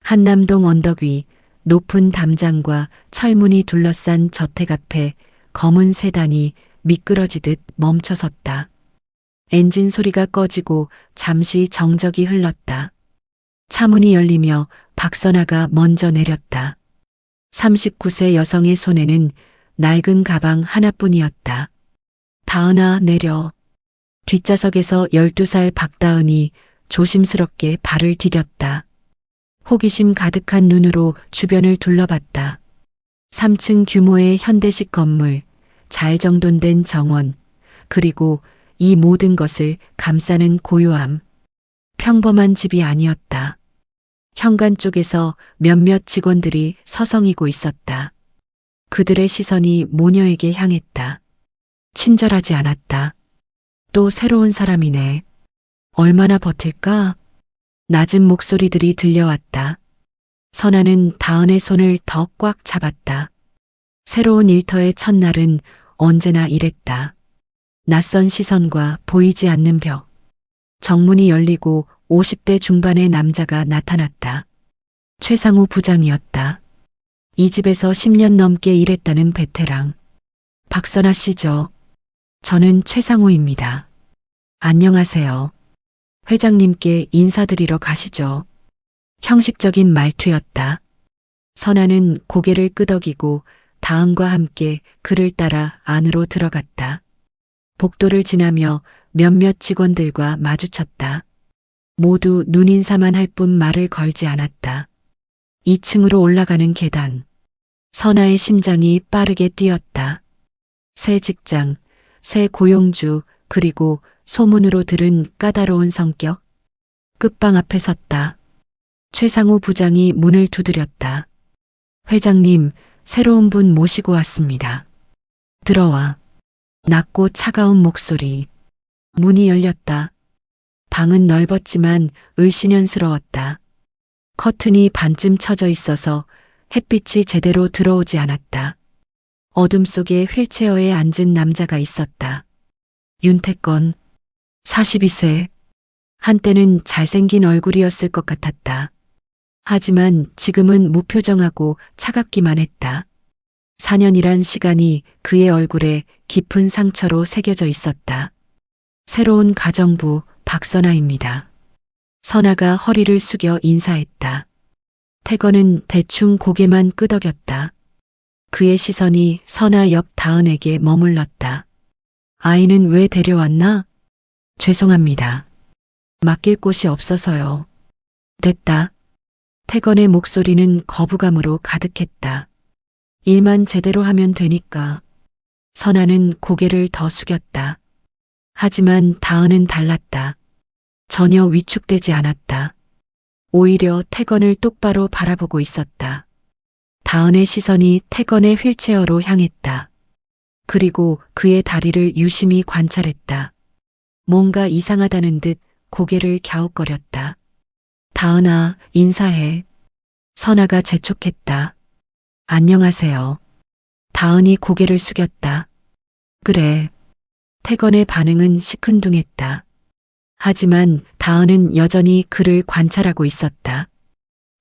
한남동 언덕 위 높은 담장과 철문이 둘러싼 저택 앞에 검은 세단이 미끄러지듯 멈춰섰다. 엔진 소리가 꺼지고 잠시 정적이 흘렀다. 차문이 열리며 박선아가 먼저 내렸다. 39세 여성의 손에는 낡은 가방 하나뿐이었다. 다은아, 내려. 뒷좌석에서 12살 박다은이 조심스럽게 발을 디뎠다. 호기심 가득한 눈으로 주변을 둘러봤다. 3층 규모의 현대식 건물, 잘 정돈된 정원, 그리고 이 모든 것을 감싸는 고요함. 평범한 집이 아니었다. 현관 쪽에서 몇몇 직원들이 서성이고 있었다. 그들의 시선이 모녀에게 향했다. 친절하지 않았다. 또 새로운 사람이네. 얼마나 버틸까? 낮은 목소리들이 들려왔다. 선아는 다은의 손을 더 꽉 잡았다. 새로운 일터의 첫날은 언제나 이랬다. 낯선 시선과 보이지 않는 벽. 정문이 열리고 50대 중반의 남자가 나타났다. 최상우 부장이었다. 이 집에서 10년 넘게 일했다는 베테랑. 박선아 씨죠. 저는 최상우입니다. 안녕하세요. 회장님께 인사드리러 가시죠. 형식적인 말투였다. 선아는 고개를 끄덕이고 다은과 함께 그를 따라 안으로 들어갔다. 복도를 지나며 몇몇 직원들과 마주쳤다. 모두 눈인사만 할 뿐 말을 걸지 않았다. 2층으로 올라가는 계단. 선아의 심장이 빠르게 뛰었다. 새 직장, 새 고용주, 그리고 소문으로 들은 까다로운 성격. 끝방 앞에 섰다. 최상우 부장이 문을 두드렸다. 회장님, 새로운 분 모시고 왔습니다. 들어와. 낮고 차가운 목소리. 문이 열렸다. 방은 넓었지만 을씨년스러웠다. 커튼이 반쯤 쳐져 있어서 햇빛이 제대로 들어오지 않았다. 어둠 속에 휠체어에 앉은 남자가 있었다. 윤태권, 42세. 한때는 잘생긴 얼굴이었을 것 같았다. 하지만 지금은 무표정하고 차갑기만 했다. 4년이란 시간이 그의 얼굴에 깊은 상처로 새겨져 있었다. 새로운 가정부 박선아입니다. 선아가 허리를 숙여 인사했다. 태건은 대충 고개만 끄덕였다. 그의 시선이 선아 옆 다은에게 머물렀다. 아이는 왜 데려왔나? 죄송합니다. 맡길 곳이 없어서요. 됐다. 태건의 목소리는 거부감으로 가득했다. 일만 제대로 하면 되니까. 선아는 고개를 더 숙였다. 하지만 다은은 달랐다. 전혀 위축되지 않았다. 오히려 태건을 똑바로 바라보고 있었다. 다은의 시선이 태건의 휠체어로 향했다. 그리고 그의 다리를 유심히 관찰했다. 뭔가 이상하다는 듯 고개를 갸웃거렸다. 다은아, 인사해. 선아가 재촉했다. 안녕하세요. 다은이 고개를 숙였다. 그래. 태건의 반응은 시큰둥했다. 하지만 다은은 여전히 그를 관찰하고 있었다.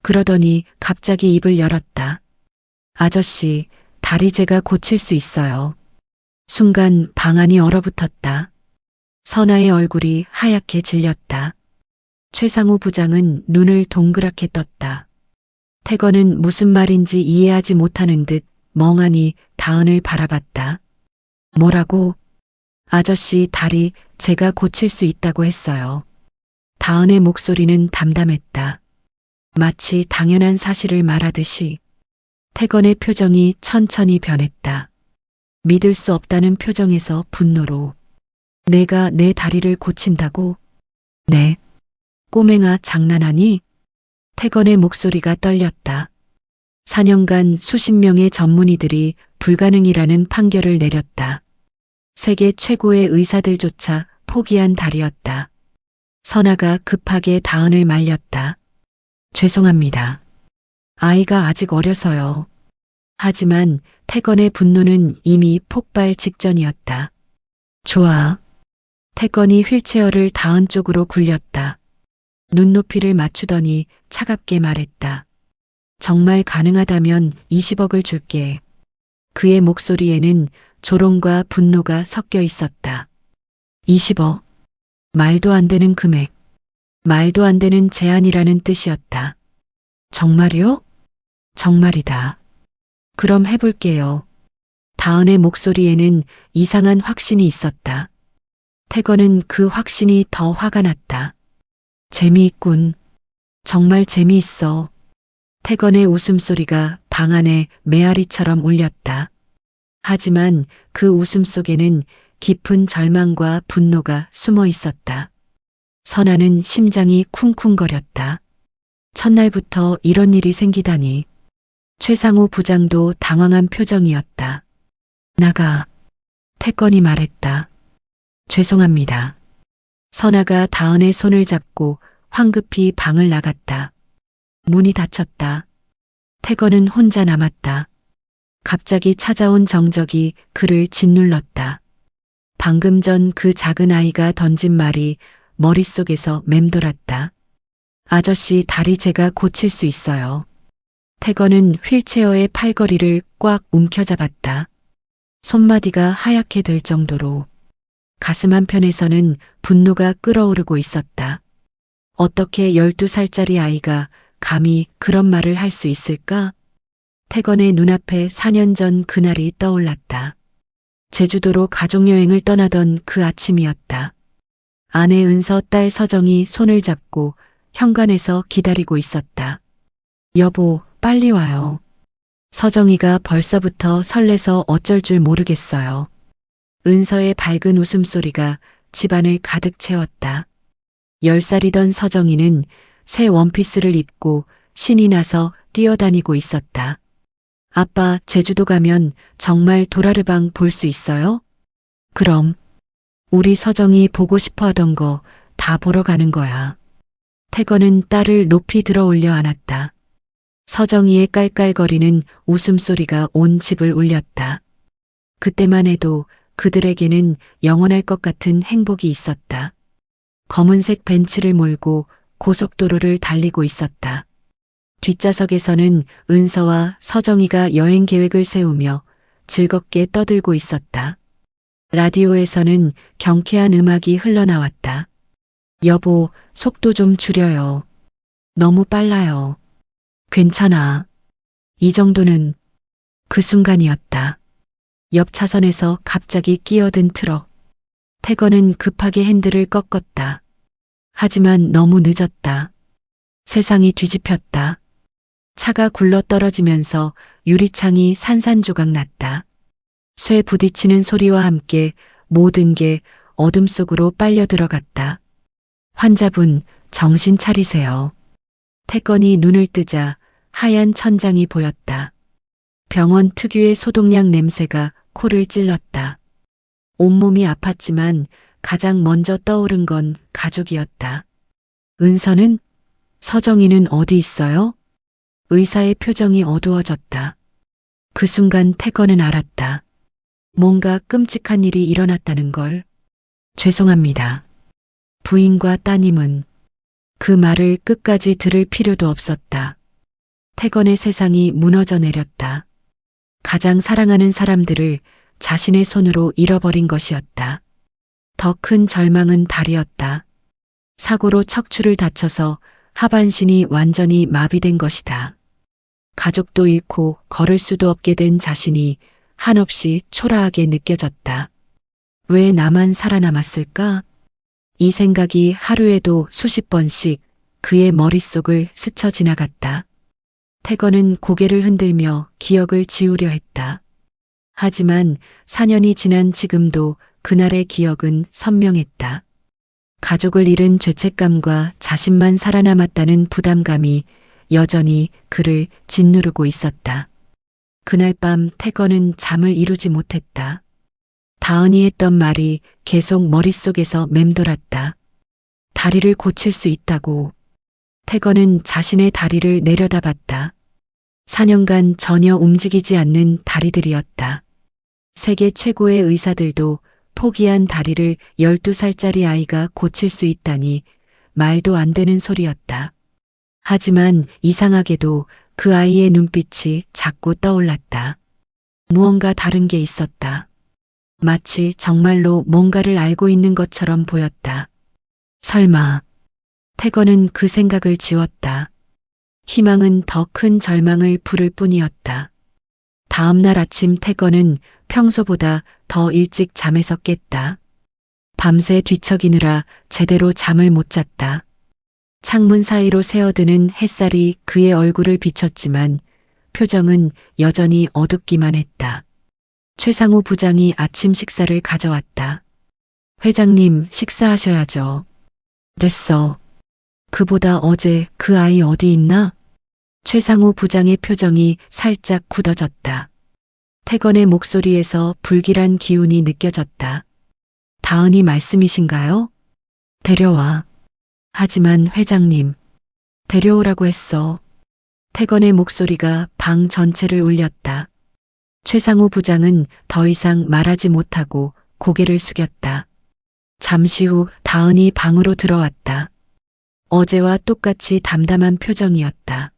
그러더니 갑자기 입을 열었다. 아저씨, 다리 제가 고칠 수 있어요. 순간 방 안이 얼어붙었다. 선아의 얼굴이 하얗게 질렸다. 최상우 부장은 눈을 동그랗게 떴다. 태건은 무슨 말인지 이해하지 못하는 듯 멍하니 다은을 바라봤다. 뭐라고? 아저씨 다리 제가 고칠 수 있다고 했어요. 다은의 목소리는 담담했다. 마치 당연한 사실을 말하듯이. 태건의 표정이 천천히 변했다. 믿을 수 없다는 표정에서 분노로. 내가 내 다리를 고친다고? 네. 꼬맹아 장난하니? 태건의 목소리가 떨렸다. 4년간 수십 명의 전문의들이 불가능이라는 판결을 내렸다. 세계 최고의 의사들조차 포기한 다리였다. 선아가 급하게 다은을 말렸다. 죄송합니다. 아이가 아직 어려서요. 하지만 태건의 분노는 이미 폭발 직전이었다. 좋아. 태건이 휠체어를 다은 쪽으로 굴렸다. 눈높이를 맞추더니 차갑게 말했다. 정말 가능하다면 20억을 줄게. 그의 목소리에는 조롱과 분노가 섞여 있었다. 20억. 말도 안 되는 금액. 말도 안 되는 제안이라는 뜻이었다. 정말요? 정말이다. 그럼 해볼게요. 다은의 목소리에는 이상한 확신이 있었다. 태건은 그 확신이 더 화가 났다. 재미있군. 정말 재미있어. 태건의 웃음소리가 방 안에 메아리처럼 울렸다. 하지만 그 웃음 속에는 깊은 절망과 분노가 숨어 있었다. 선아는 심장이 쿵쿵거렸다. 첫날부터 이런 일이 생기다니. 최상우 부장도 당황한 표정이었다. 나가. 태건이 말했다. 죄송합니다. 선아가 다은의 손을 잡고 황급히 방을 나갔다. 문이 닫혔다. 태건은 혼자 남았다. 갑자기 찾아온 정적이 그를 짓눌렀다. 방금 전 그 작은 아이가 던진 말이 머릿속에서 맴돌았다. 아저씨 다리 제가 고칠 수 있어요. 태건은 휠체어의 팔걸이를 꽉 움켜잡았다. 손마디가 하얗게 될 정도로. 가슴 한편에서는 분노가 끓어오르고 있었다. 어떻게 12살짜리 아이가 감히 그런 말을 할 수 있을까? 태건의 눈앞에 4년 전 그날이 떠올랐다. 제주도로 가족여행을 떠나던 그 아침이었다. 아내 은서, 딸 서정이 손을 잡고 현관에서 기다리고 있었다. 여보, 빨리 와요. 서정이가 벌써부터 설레서 어쩔 줄 모르겠어요. 은서의 밝은 웃음소리가 집안을 가득 채웠다. 10살이던 서정이는 새 원피스를 입고 신이 나서 뛰어다니고 있었다. 아빠, 제주도 가면 정말 도라르방 볼 수 있어요? 그럼. 우리 서정이 보고 싶어 하던 거 다 보러 가는 거야. 태건은 딸을 높이 들어 올려 안았다. 서정이의 깔깔거리는 웃음소리가 온 집을 울렸다. 그때만 해도 그들에게는 영원할 것 같은 행복이 있었다. 검은색 벤츠를 몰고 고속도로를 달리고 있었다. 뒷좌석에서는 은서와 서정이가 여행 계획을 세우며 즐겁게 떠들고 있었다. 라디오에서는 경쾌한 음악이 흘러나왔다. 여보, 속도 좀 줄여요. 너무 빨라요. 괜찮아. 이 정도는. 그 순간이었다. 옆 차선에서 갑자기 끼어든 트럭. 태건은 급하게 핸들을 꺾었다. 하지만 너무 늦었다. 세상이 뒤집혔다. 차가 굴러 떨어지면서 유리창이 산산조각 났다. 쇠 부딪히는 소리와 함께 모든 게 어둠 속으로 빨려 들어갔다. 환자분, 정신 차리세요. 태건이 눈을 뜨자 하얀 천장이 보였다. 병원 특유의 소독약 냄새가 코를 찔렀다. 온몸이 아팠지만 가장 먼저 떠오른 건 가족이었다. 은서는? 서정이는 어디 있어요? 의사의 표정이 어두워졌다. 그 순간 태건은 알았다. 뭔가 끔찍한 일이 일어났다는 걸. 죄송합니다. 부인과 따님은. 그 말을 끝까지 들을 필요도 없었다. 태건의 세상이 무너져 내렸다. 가장 사랑하는 사람들을 자신의 손으로 잃어버린 것이었다. 더 큰 절망은 달이었다. 사고로 척추를 다쳐서 하반신이 완전히 마비된 것이다. 가족도 잃고 걸을 수도 없게 된 자신이 한없이 초라하게 느껴졌다. 왜 나만 살아남았을까? 이 생각이 하루에도 수십 번씩 그의 머릿속을 스쳐 지나갔다. 태건은 고개를 흔들며 기억을 지우려 했다. 하지만 4년이 지난 지금도 그날의 기억은 선명했다. 가족을 잃은 죄책감과 자신만 살아남았다는 부담감이 여전히 그를 짓누르고 있었다. 그날 밤 태건은 잠을 이루지 못했다. 다은이 했던 말이 계속 머릿속에서 맴돌았다. 다리를 고칠 수 있다고. 태건은 자신의 다리를 내려다봤다. 4년간 전혀 움직이지 않는 다리들이었다. 세계 최고의 의사들도 포기한 다리를 12살짜리 아이가 고칠 수 있다니 말도 안 되는 소리였다. 하지만 이상하게도 그 아이의 눈빛이 자꾸 떠올랐다. 무언가 다른 게 있었다. 마치 정말로 뭔가를 알고 있는 것처럼 보였다. 설마. 태건은 그 생각을 지웠다. 희망은 더 큰 절망을 부를 뿐이었다. 다음 날 아침 태건은 평소보다 더 일찍 잠에서 깼다. 밤새 뒤척이느라 제대로 잠을 못 잤다. 창문 사이로 새어드는 햇살이 그의 얼굴을 비췄지만 표정은 여전히 어둡기만 했다. 최상우 부장이 아침 식사를 가져왔다. 회장님, 식사하셔야죠. 됐어. 그보다 어제 그 아이 어디 있나? 최상우 부장의 표정이 살짝 굳어졌다. 태건의 목소리에서 불길한 기운이 느껴졌다. 다은이 말씀이신가요? 데려와. 하지만 회장님, 데려오라고 했어. 태건의 목소리가 방 전체를 울렸다. 최상우 부장은 더 이상 말하지 못하고 고개를 숙였다. 잠시 후 다은이 방으로 들어왔다. 어제와 똑같이 담담한 표정이었다.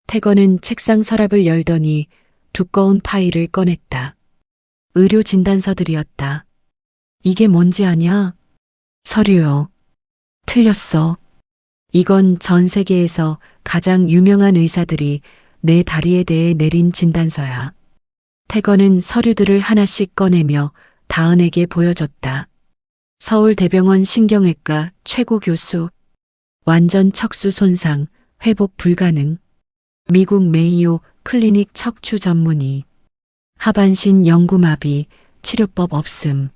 태건은 책상 서랍을 열더니 두꺼운 파일을 꺼냈다. 의료 진단서들이었다. 이게 뭔지 아냐? 서류요. 틀렸어. 이건 전 세계에서 가장 유명한 의사들이 내 다리에 대해 내린 진단서야. 태건은 서류들을 하나씩 꺼내며 다은에게 보여줬다. 서울대병원 신경외과 최고 교수, 완전 척수 손상, 회복 불가능, 미국 메이오 클리닉 척추 전문의, 하반신 영구마비, 치료법 없음,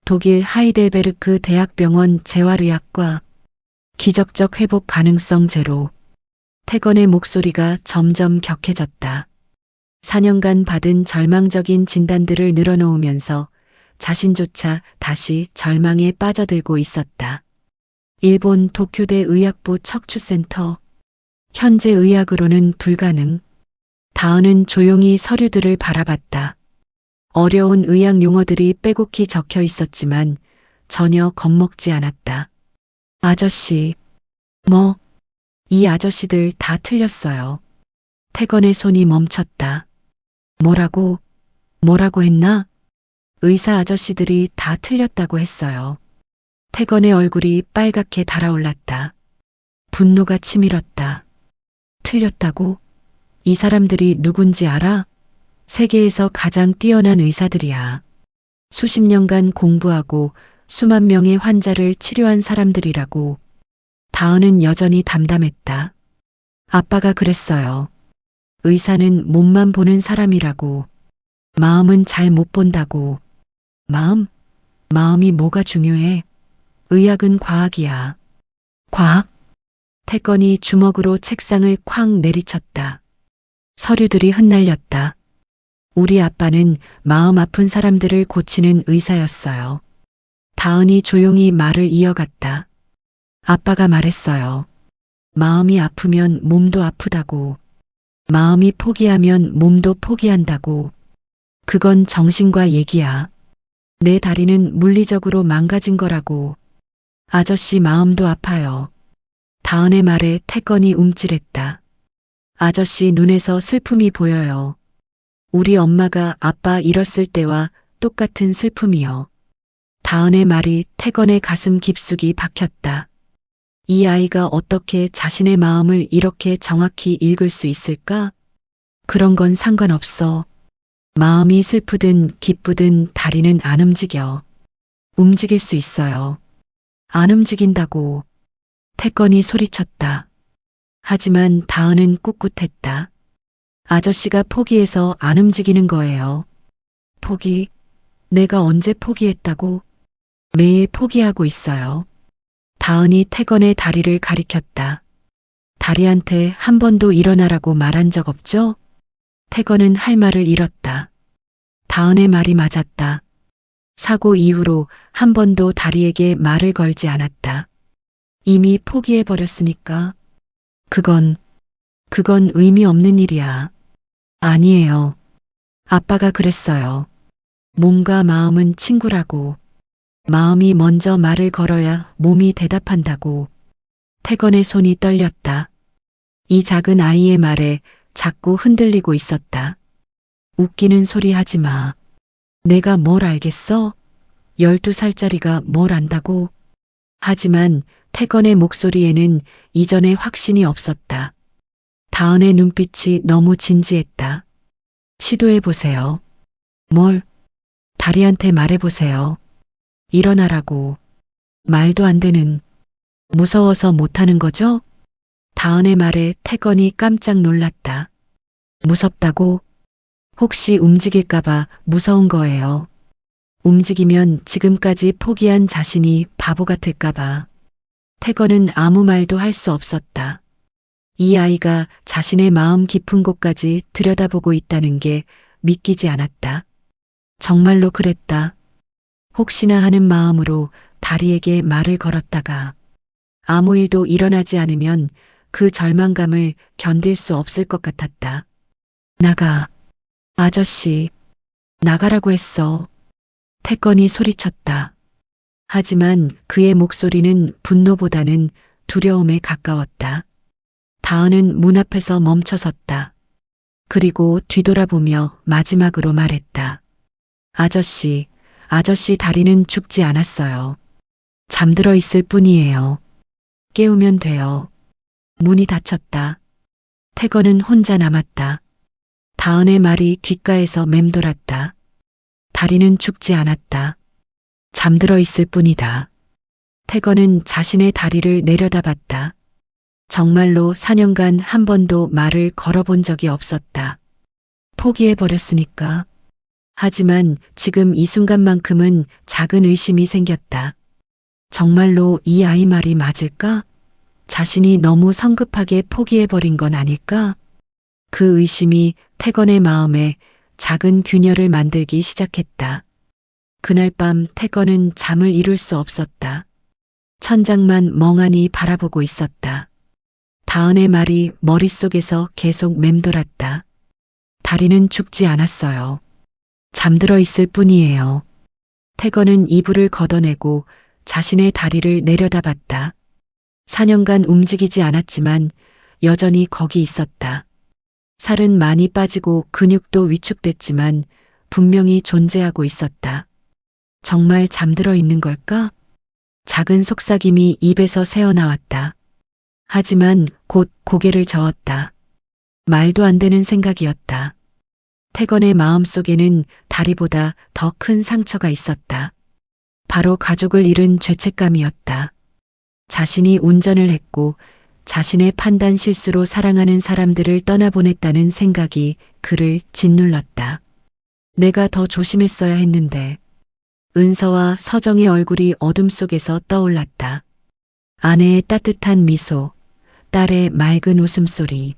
독일 하이델베르크 대학병원 재활의학과, 기적적 회복 가능성 제로. 태건의 목소리가 점점 격해졌다. 4년간 받은 절망적인 진단들을 늘어놓으면서 자신조차 다시 절망에 빠져들고 있었다. 일본 도쿄대 의학부 척추센터. 현재 의학으로는 불가능. 다은은 조용히 서류들을 바라봤다. 어려운 의학 용어들이 빼곡히 적혀 있었지만 전혀 겁먹지 않았다. 아저씨. 뭐? 이 아저씨들 다 틀렸어요. 태건의 손이 멈췄다. 뭐라고 했나? 의사 아저씨들이 다 틀렸다고 했어요. 태건의 얼굴이 빨갛게 달아올랐다. 분노가 치밀었다. 틀렸다고? 이 사람들이 누군지 알아? 세계에서 가장 뛰어난 의사들이야. 수십 년간 공부하고 수만 명의 환자를 치료한 사람들이라고. 다은은 여전히 담담했다. 아빠가 그랬어요. 의사는 몸만 보는 사람이라고. 마음은 잘 못 본다고. 마음이 뭐가 중요해? 의학은 과학이야. 과학? 태건이 주먹으로 책상을 쾅 내리쳤다. 서류들이 흩날렸다. 우리 아빠는 마음 아픈 사람들을 고치는 의사였어요. 다은이 조용히 말을 이어갔다. 아빠가 말했어요. 마음이 아프면 몸도 아프다고. 마음이 포기하면 몸도 포기한다고. 그건 정신과 얘기야. 내 다리는 물리적으로 망가진 거라고. 아저씨 마음도 아파요. 다은의 말에 태건이 움찔했다. 아저씨 눈에서 슬픔이 보여요. 우리 엄마가 아빠 잃었을 때와 똑같은 슬픔이요. 다은의 말이 태건의 가슴 깊숙이 박혔다. 이 아이가 어떻게 자신의 마음을 이렇게 정확히 읽을 수 있을까? 그런 건 상관없어. 마음이 슬프든 기쁘든 다리는 안 움직여. 움직일 수 있어요. 안 움직인다고. 태건이 소리쳤다. 하지만 다은은 꿋꿋했다. 아저씨가 포기해서 안 움직이는 거예요. 포기? 내가 언제 포기했다고? 매일 포기하고 있어요. 다은이 태건의 다리를 가리켰다. 다리한테 한 번도 일어나라고 말한 적 없죠? 태건은 할 말을 잃었다. 다은의 말이 맞았다. 사고 이후로 한 번도 다리에게 말을 걸지 않았다. 이미 포기해버렸으니까. 그건 의미 없는 일이야. 아니에요. 아빠가 그랬어요. 몸과 마음은 친구라고. 마음이 먼저 말을 걸어야 몸이 대답한다고. 태건의 손이 떨렸다. 이 작은 아이의 말에 자꾸 흔들리고 있었다. 웃기는 소리 하지 마. 내가 뭘 알겠어? 12살짜리가 뭘 안다고? 하지만 태건의 목소리에는 이전의 확신이 없었다. 다은의 눈빛이 너무 진지했다. 시도해보세요. 뭘? 다리한테 말해보세요. 일어나라고. 말도 안 되는. 무서워서 못하는 거죠? 다은의 말에 태건이 깜짝 놀랐다. 무섭다고? 혹시 움직일까봐 무서운 거예요. 움직이면 지금까지 포기한 자신이 바보 같을까봐. 태건은 아무 말도 할 수 없었다. 이 아이가 자신의 마음 깊은 곳까지 들여다보고 있다는 게 믿기지 않았다. 정말로 그랬다. 혹시나 하는 마음으로 다리에게 말을 걸었다가 아무 일도 일어나지 않으면 그 절망감을 견딜 수 없을 것 같았다. 나가. 아저씨. 나가라고 했어. 태건이 소리쳤다. 하지만 그의 목소리는 분노보다는 두려움에 가까웠다. 다은은 문 앞에서 멈춰섰다. 그리고 뒤돌아보며 마지막으로 말했다. 아저씨, 아저씨 다리는 죽지 않았어요. 잠들어 있을 뿐이에요. 깨우면 돼요. 문이 닫혔다. 태건은 혼자 남았다. 다은의 말이 귓가에서 맴돌았다. 다리는 죽지 않았다. 잠들어 있을 뿐이다. 태건은 자신의 다리를 내려다봤다. 정말로 4년간 한 번도 말을 걸어본 적이 없었다. 포기해버렸으니까. 하지만 지금 이 순간만큼은 작은 의심이 생겼다. 정말로 이 아이 말이 맞을까? 자신이 너무 성급하게 포기해버린 건 아닐까? 그 의심이 태건의 마음에 작은 균열을 만들기 시작했다. 그날 밤 태건은 잠을 이룰 수 없었다. 천장만 멍하니 바라보고 있었다. 다은의 말이 머릿속에서 계속 맴돌았다. 다리는 죽지 않았어요. 잠들어 있을 뿐이에요. 태건은 이불을 걷어내고 자신의 다리를 내려다봤다. 4년간 움직이지 않았지만 여전히 거기 있었다. 살은 많이 빠지고 근육도 위축됐지만 분명히 존재하고 있었다. 정말 잠들어 있는 걸까? 작은 속삭임이 입에서 새어나왔다. 하지만 곧 고개를 저었다. 말도 안 되는 생각이었다. 태건의 마음속에는 다리보다 더 큰 상처가 있었다. 바로 가족을 잃은 죄책감이었다. 자신이 운전을 했고 자신의 판단 실수로 사랑하는 사람들을 떠나보냈다는 생각이 그를 짓눌렀다. 내가 더 조심했어야 했는데. 은서와 서정의 얼굴이 어둠 속에서 떠올랐다. 아내의 따뜻한 미소, 딸의 맑은 웃음소리.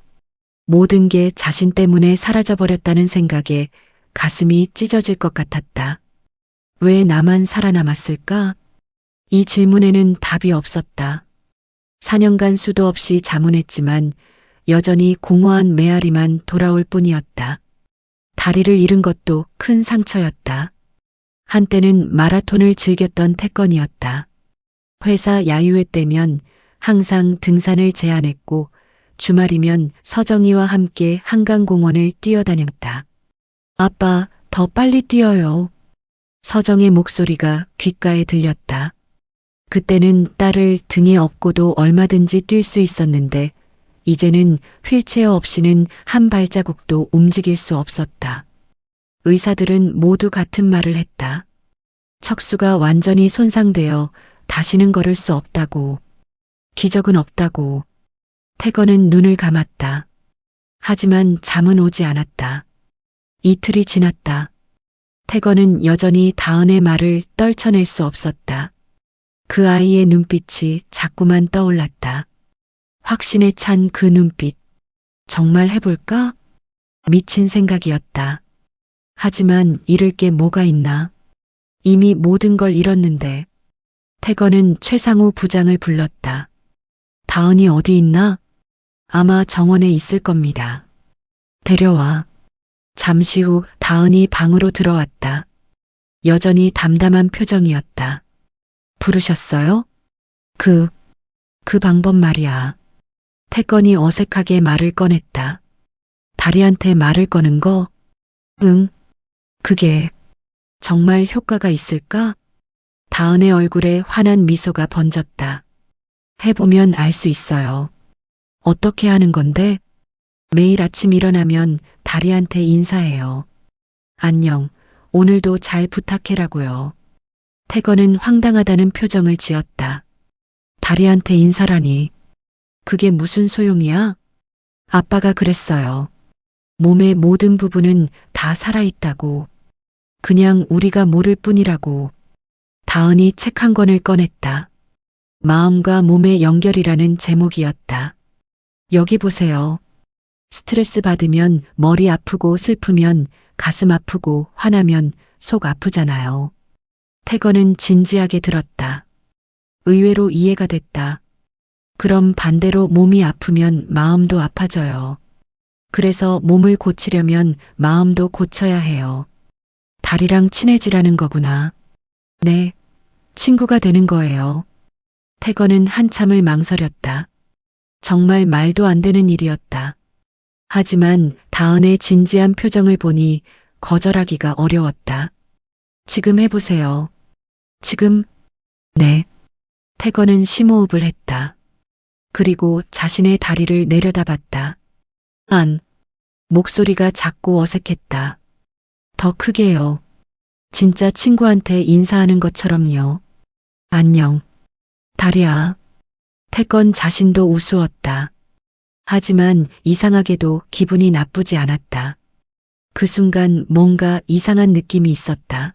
모든 게 자신 때문에 사라져버렸다는 생각에 가슴이 찢어질 것 같았다. 왜 나만 살아남았을까? 이 질문에는 답이 없었다. 4년간 수도 없이 자문했지만 여전히 공허한 메아리만 돌아올 뿐이었다. 다리를 잃은 것도 큰 상처였다. 한때는 마라톤을 즐겼던 태건이었다. 회사 야유회 때면 항상 등산을 제안했고 주말이면 서정이와 함께 한강공원을 뛰어다녔다. 아빠, 더 빨리 뛰어요. 서정의 목소리가 귓가에 들렸다. 그때는 딸을 등에 업고도 얼마든지 뛸 수 있었는데 이제는 휠체어 없이는 한 발자국도 움직일 수 없었다. 의사들은 모두 같은 말을 했다. 척수가 완전히 손상되어 다시는 걸을 수 없다고. 기적은 없다고. 태건은 눈을 감았다. 하지만 잠은 오지 않았다. 이틀이 지났다. 태건은 여전히 다은의 말을 떨쳐낼 수 없었다. 그 아이의 눈빛이 자꾸만 떠올랐다. 확신에 찬 그 눈빛. 정말 해볼까? 미친 생각이었다. 하지만 잃을 게 뭐가 있나? 이미 모든 걸 잃었는데. 태건은 최상우 부장을 불렀다. 다은이 어디 있나? 아마 정원에 있을 겁니다. 데려와. 잠시 후 다은이 방으로 들어왔다. 여전히 담담한 표정이었다. 부르셨어요? 그 방법 말이야. 태건이 어색하게 말을 꺼냈다. 다리한테 말을 거는 거? 응. 그게 정말 효과가 있을까? 다은의 얼굴에 환한 미소가 번졌다. 해보면 알 수 있어요. 어떻게 하는 건데? 매일 아침 일어나면 다리한테 인사해요. 안녕. 오늘도 잘 부탁해라고요. 태건은 황당하다는 표정을 지었다. 다리한테 인사라니. 그게 무슨 소용이야? 아빠가 그랬어요. 몸의 모든 부분은 다 살아있다고. 그냥 우리가 모를 뿐이라고. 다은이 책 한 권을 꺼냈다. 마음과 몸의 연결이라는 제목이었다. 여기 보세요. 스트레스 받으면 머리 아프고 슬프면 가슴 아프고 화나면 속 아프잖아요. 태건은 진지하게 들었다. 의외로 이해가 됐다. 그럼 반대로 몸이 아프면 마음도 아파져요. 그래서 몸을 고치려면 마음도 고쳐야 해요. 다리랑 친해지라는 거구나. 네, 친구가 되는 거예요. 태건은 한참을 망설였다. 정말 말도 안 되는 일이었다. 하지만 다은의 진지한 표정을 보니 거절하기가 어려웠다. 지금 해보세요. 지금? 네. 태건은 심호흡을 했다. 그리고 자신의 다리를 내려다봤다. 목소리가 작고 어색했다. 더 크게요. 진짜 친구한테 인사하는 것처럼요. 안녕. 다리야. 태건 자신도 우스웠다. 하지만 이상하게도 기분이 나쁘지 않았다. 그 순간 뭔가 이상한 느낌이 있었다.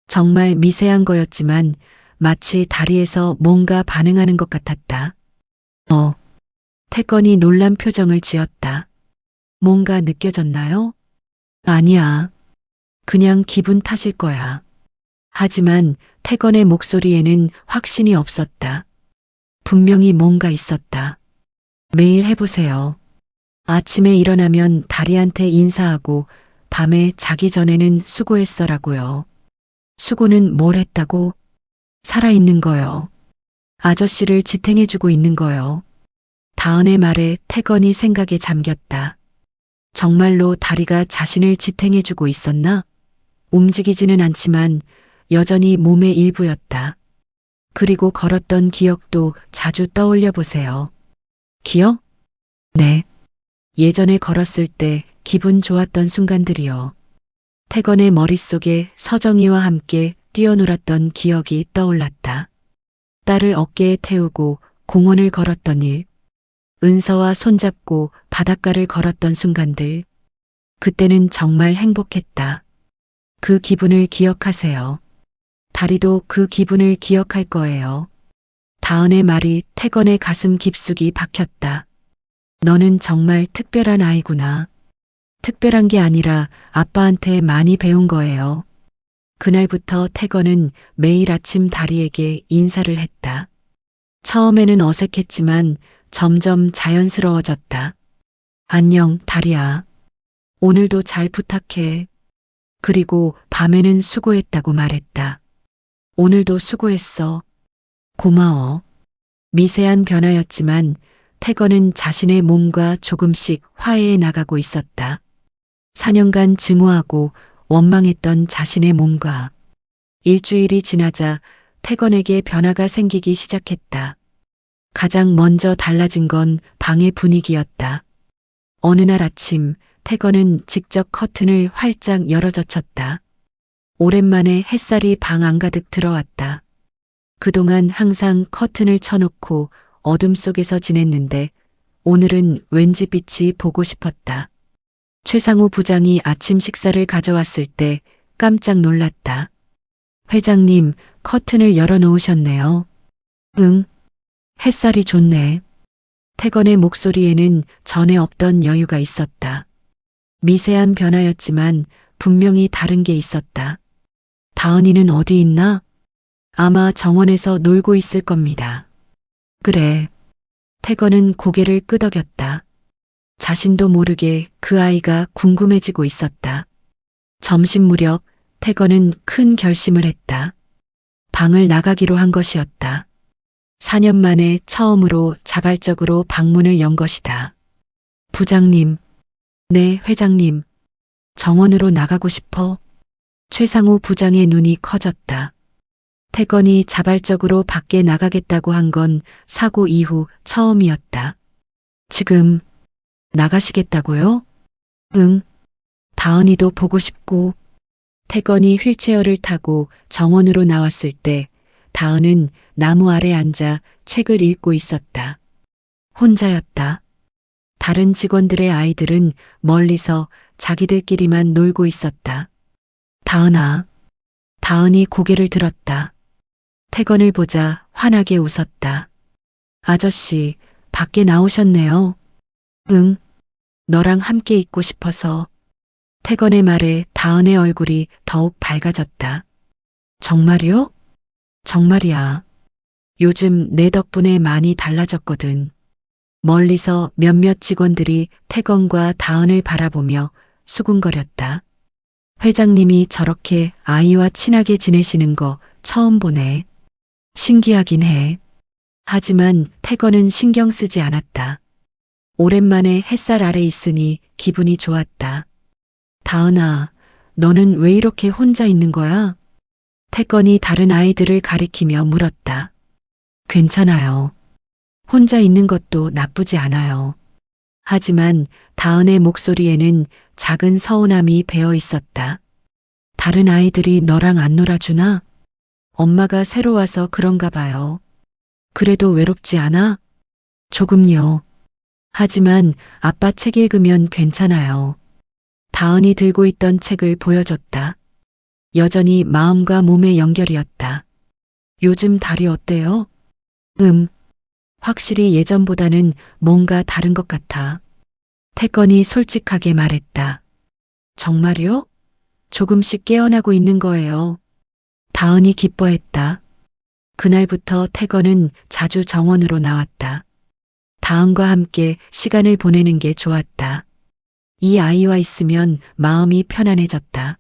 정말 미세한 거였지만 마치 다리에서 뭔가 반응하는 것 같았다. 태건이 놀란 표정을 지었다. 뭔가 느껴졌나요? 아니야. 그냥 기분 탓일 거야. 하지만 태건의 목소리에는 확신이 없었다. 분명히 뭔가 있었다. 매일 해보세요. 아침에 일어나면 다리한테 인사하고 밤에 자기 전에는 수고했어라고요. 수고는 뭘 했다고? 살아있는 거요. 아저씨를 지탱해주고 있는 거요. 다은의 말에 태건이 생각에 잠겼다. 정말로 다리가 자신을 지탱해주고 있었나? 움직이지는 않지만 여전히 몸의 일부였다. 그리고 걸었던 기억도 자주 떠올려 보세요. 기억? 네. 예전에 걸었을 때 기분 좋았던 순간들이요. 태건의 머릿속에 서정이와 함께 뛰어놀았던 기억이 떠올랐다. 딸을 어깨에 태우고 공원을 걸었던 일, 은서와 손잡고 바닷가를 걸었던 순간들. 그때는 정말 행복했다. 그 기분을 기억하세요. 다리도 그 기분을 기억할 거예요. 다은의 말이 태건의 가슴 깊숙이 박혔다. 너는 정말 특별한 아이구나. 특별한 게 아니라 아빠한테 많이 배운 거예요. 그날부터 태건은 매일 아침 다리에게 인사를 했다. 처음에는 어색했지만 점점 자연스러워졌다. 안녕, 다리야. 오늘도 잘 부탁해. 그리고 밤에는 수고했다고 말했다. 오늘도 수고했어. 고마워. 미세한 변화였지만 태건은 자신의 몸과 조금씩 화해해 나가고 있었다. 4년간 증오하고 원망했던 자신의 몸과 일주일이 지나자 태건에게 변화가 생기기 시작했다. 가장 먼저 달라진 건 방의 분위기였다. 어느 날 아침 태건은 직접 커튼을 활짝 열어젖혔다. 오랜만에 햇살이 방 안가득 들어왔다. 그동안 항상 커튼을 쳐놓고 어둠 속에서 지냈는데 오늘은 왠지 빛이 보고 싶었다. 최상우 부장이 아침 식사를 가져왔을 때 깜짝 놀랐다. 회장님, 커튼을 열어놓으셨네요. 응. 햇살이 좋네. 태건의 목소리에는 전에 없던 여유가 있었다. 미세한 변화였지만 분명히 다른 게 있었다. 다은이는 어디 있나? 아마 정원에서 놀고 있을 겁니다. 그래. 태건은 고개를 끄덕였다. 자신도 모르게 그 아이가 궁금해지고 있었다. 점심 무렵 태건은 큰 결심을 했다. 방을 나가기로 한 것이었다. 4년 만에 처음으로 자발적으로 방문을 연 것이다. 부장님. 네, 회장님. 정원으로 나가고 싶어. 최상우 부장의 눈이 커졌다. 태건이 자발적으로 밖에 나가겠다고 한 건 사고 이후 처음이었다. 지금 나가시겠다고요? 응. 다은이도 보고 싶고. 태건이 휠체어를 타고 정원으로 나왔을 때 다은은 나무 아래 앉아 책을 읽고 있었다. 혼자였다. 다른 직원들의 아이들은 멀리서 자기들끼리만 놀고 있었다. 다은아. 다은이 고개를 들었다. 태건을 보자 환하게 웃었다. 아저씨, 밖에 나오셨네요. 응. 너랑 함께 있고 싶어서. 태건의 말에 다은의 얼굴이 더욱 밝아졌다. 정말이요? 정말이야. 요즘 내 덕분에 많이 달라졌거든. 멀리서 몇몇 직원들이 태건과 다은을 바라보며 수군거렸다. 회장님이 저렇게 아이와 친하게 지내시는 거 처음 보네. 신기하긴 해. 하지만 태건은 신경 쓰지 않았다. 오랜만에 햇살 아래 있으니 기분이 좋았다. 다은아, 너는 왜 이렇게 혼자 있는 거야? 태건이 다른 아이들을 가리키며 물었다. 괜찮아요. 혼자 있는 것도 나쁘지 않아요. 하지만 다은의 목소리에는 작은 서운함이 배어 있었다. 다른 아이들이 너랑 안 놀아주나? 엄마가 새로 와서 그런가 봐요. 그래도 외롭지 않아? 조금요. 하지만 아빠 책 읽으면 괜찮아요. 다은이 들고 있던 책을 보여줬다. 여전히 마음과 몸의 연결이었다. 요즘 달이 어때요? 확실히 예전보다는 뭔가 다른 것 같아. 태건이 솔직하게 말했다. 정말요? 조금씩 깨어나고 있는 거예요. 다은이 기뻐했다. 그날부터 태건은 자주 정원으로 나왔다. 다은과 함께 시간을 보내는 게 좋았다. 이 아이와 있으면 마음이 편안해졌다.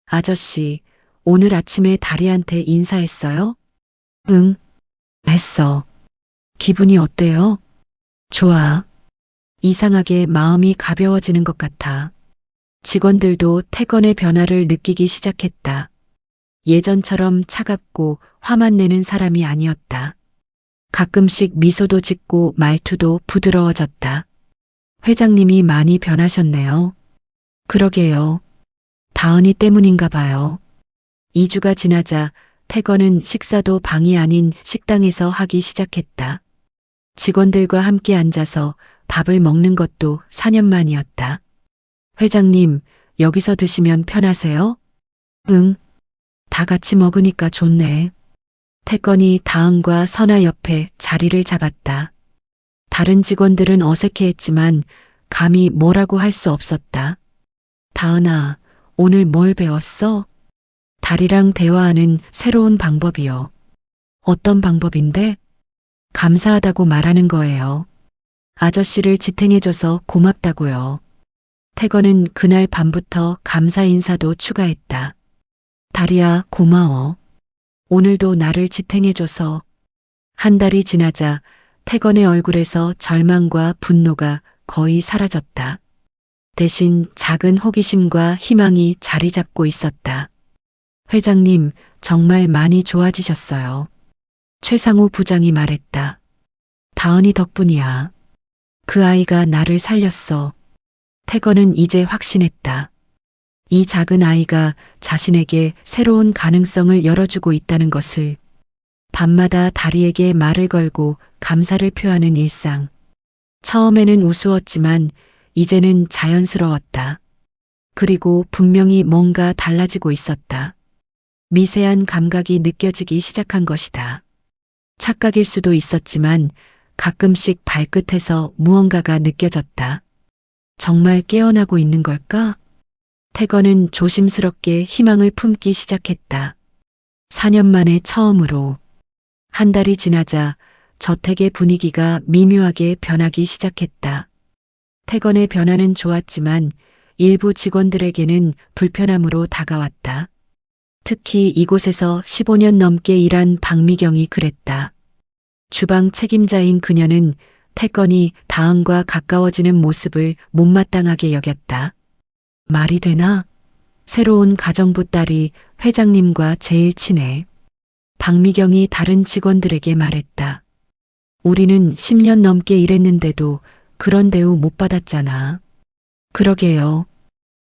아저씨, 오늘 아침에 다리한테 인사했어요? 응, 했어. 기분이 어때요? 좋아. 이상하게 마음이 가벼워지는 것 같아. 직원들도 태건의 변화를 느끼기 시작했다. 예전처럼 차갑고 화만 내는 사람이 아니었다. 가끔씩 미소도 짓고 말투도 부드러워졌다. 회장님이 많이 변하셨네요. 그러게요. 다은이 때문인가 봐요. 2주가 지나자 태건은 식사도 방이 아닌 식당에서 하기 시작했다. 직원들과 함께 앉아서 밥을 먹는 것도 4년 만이었다. 회장님, 여기서 드시면 편하세요? 응. 다 같이 먹으니까 좋네. 태건이 다은과 선아 옆에 자리를 잡았다. 다른 직원들은 어색해했지만 감히 뭐라고 할 수 없었다. 다은아, 오늘 뭘 배웠어? 달이랑 대화하는 새로운 방법이요. 어떤 방법인데? 감사하다고 말하는 거예요. 아저씨를 지탱해줘서 고맙다고요. 태건은 그날 밤부터 감사 인사도 추가했다. 달이야, 고마워. 오늘도 나를 지탱해줘서. 한 달이 지나자 태건의 얼굴에서 절망과 분노가 거의 사라졌다. 대신 작은 호기심과 희망이 자리 잡고 있었다. 회장님, 정말 많이 좋아지셨어요. 최상우 부장이 말했다. 다은이 덕분이야. 그 아이가 나를 살렸어. 태건은 이제 확신했다. 이 작은 아이가 자신에게 새로운 가능성을 열어주고 있다는 것을. 밤마다 다리에게 말을 걸고 감사를 표하는 일상. 처음에는 우스웠지만 이제는 자연스러웠다. 그리고 분명히 뭔가 달라지고 있었다. 미세한 감각이 느껴지기 시작한 것이다. 착각일 수도 있었지만 가끔씩 발끝에서 무언가가 느껴졌다. 정말 깨어나고 있는 걸까? 태건은 조심스럽게 희망을 품기 시작했다. 4년 만에 처음으로. 한 달이 지나자 저택의 분위기가 미묘하게 변하기 시작했다. 태건의 변화는 좋았지만 일부 직원들에게는 불편함으로 다가왔다. 특히 이곳에서 15년 넘게 일한 박미경이 그랬다. 주방 책임자인 그녀는 태건이 다은과 가까워지는 모습을 못마땅하게 여겼다. 말이 되나? 새로운 가정부 딸이 회장님과 제일 친해. 박미경이 다른 직원들에게 말했다. 우리는 10년 넘게 일했는데도 그런 대우 못 받았잖아. 그러게요.